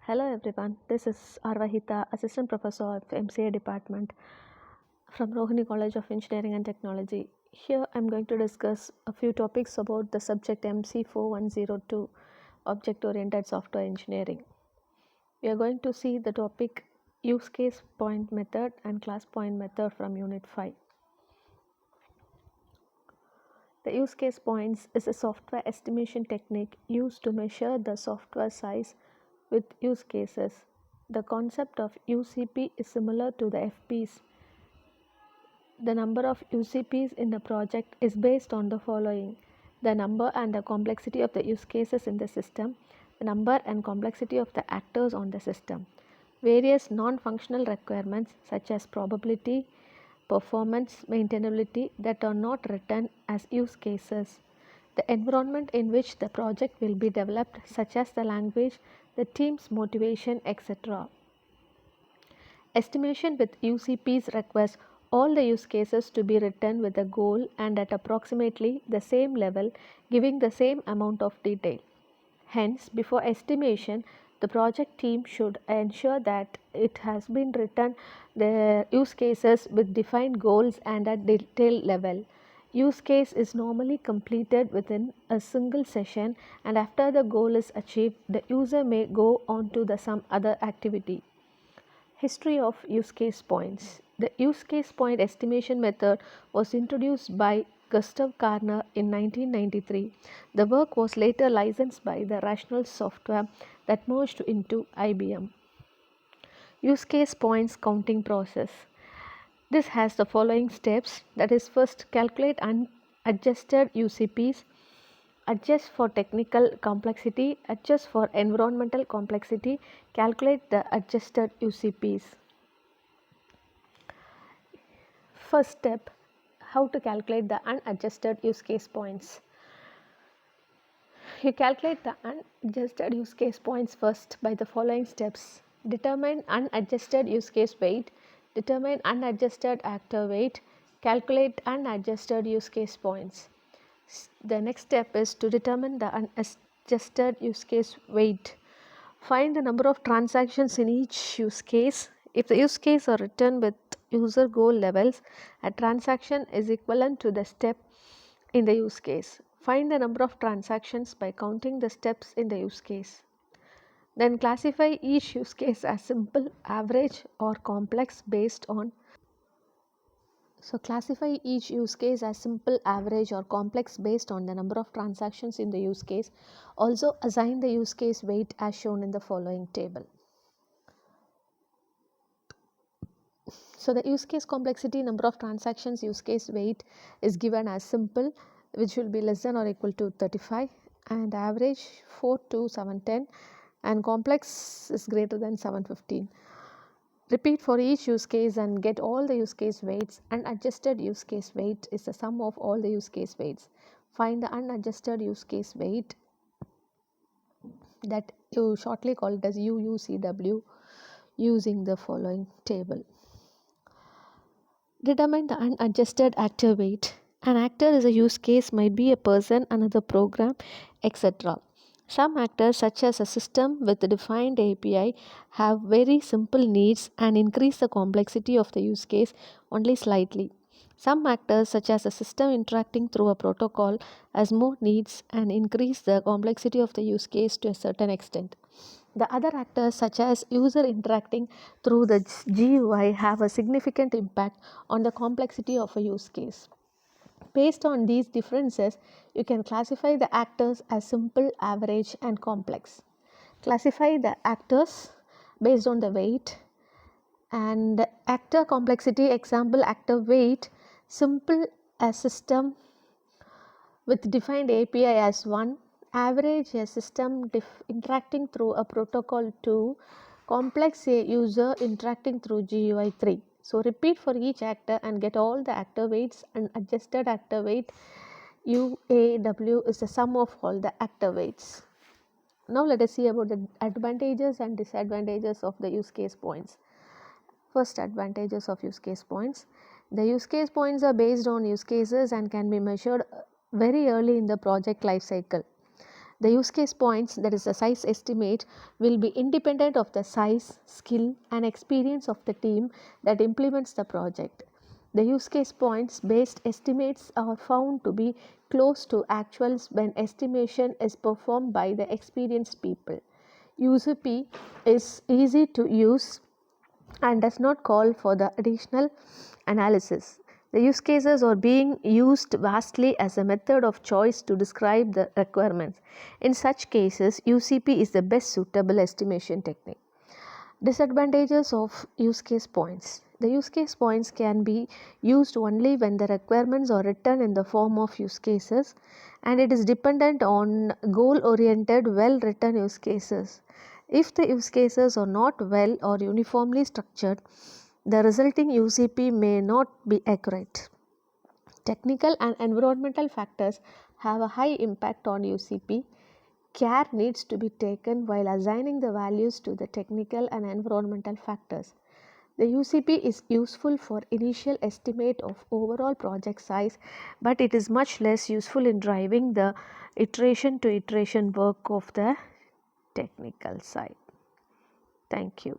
Hello everyone, this is Arvahita, Assistant Professor of MCA Department from Rohini College of Engineering and Technology. Here I am going to discuss a few topics about the subject MC4102, Object Oriented Software Engineering. We are going to see the topic Use Case Point Method and Class Point Method from Unit 5. The use case points is a software estimation technique used to measure the software size with use cases. The concept of UCP is similar to the FPs. The number of UCPs in a project is based on the following: the number and the complexity of the use cases in the system, the number and complexity of the actors on the system, various non-functional requirements such as probability, performance, maintainability that are not written as use cases, the environment in which the project will be developed such as the language, the team's motivation, etc. Estimation with UCPs requires all the use cases to be written with a goal and at approximately the same level, giving the same amount of detail. Hence, before estimation, the project team should ensure that it has been written the use cases with defined goals and at detail level. Use case is normally completed within a single session, and after the goal is achieved, the user may go on to some other activity. History of use case points. The use case point estimation method was introduced by Gustav Karner in 1993. The work was later licensed by the Rational Software that merged into IBM. Use case points counting process. This has the following steps, that is, first calculate unadjusted UCPs, adjust for technical complexity, adjust for environmental complexity, calculate the adjusted UCPs. First step, how to calculate the unadjusted use case points. You calculate the unadjusted use case points first by the following steps: determine unadjusted use case weight, determine unadjusted actor weight, calculate unadjusted use case points. The next step is to determine the unadjusted use case weight. Find the number of transactions in each use case. If the use case are written with user goal levels, a transaction is equivalent to the step in the use case. Find the number of transactions by counting the steps in the use case. Then classify each use case as simple, average, or complex based on classify each use case as simple, average, or complex based on the number of transactions in the use case. Also assign the use case weight as shown in the following table. So the use case complexity, number of transactions, use case weight is given as simple, which will be less than or equal to 35, and average 4 to 710, and complex is greater than 715. Repeat for each use case and get all the use case weights. Unadjusted use case weight is the sum of all the use case weights. Find the unadjusted use case weight, that you shortly call it as UUCW, using the following table. Determine the unadjusted actor weight. An actor is a use case, might be a person, another program, etc. Some actors, such as a system with a defined API, have very simple needs and increase the complexity of the use case only slightly. Some actors, such as a system interacting through a protocol, has more needs and increase the complexity of the use case to a certain extent. The other actors, such as user interacting through the GUI, have a significant impact on the complexity of a use case. Based on these differences, you can classify the actors as simple, average, and complex. Classify the actors based on the weight and actor complexity. Example, actor weight: simple, a system with defined API as 1, average, a system interacting through a protocol 2, complex, a user interacting through GUI 3. So repeat for each actor and get all the actor weights, and adjusted actor weight UAW is the sum of all the actor weights. Now let us see about the advantages and disadvantages of the use case points. First, advantages of use case points. The use case points are based on use cases and can be measured very early in the project life cycle. The use case points, that is the size estimate, will be independent of the size, skill, and experience of the team that implements the project. The use case points based estimates are found to be close to actuals when estimation is performed by the experienced people. UCP is easy to use and does not call for the additional analysis. The use cases are being used vastly as a method of choice to describe the requirements. In such cases, UCP is the best suitable estimation technique. Disadvantages of use case points. The use case points can be used only when the requirements are written in the form of use cases, and it is dependent on goal oriented, well written use cases. If the use cases are not well or uniformly structured, the resulting UCP may not be accurate. Technical and environmental factors have a high impact on UCP. Care needs to be taken while assigning the values to the technical and environmental factors. The UCP is useful for initial estimate of overall project size, but it is much less useful in driving the iteration to iteration work of the technical side. Thank you.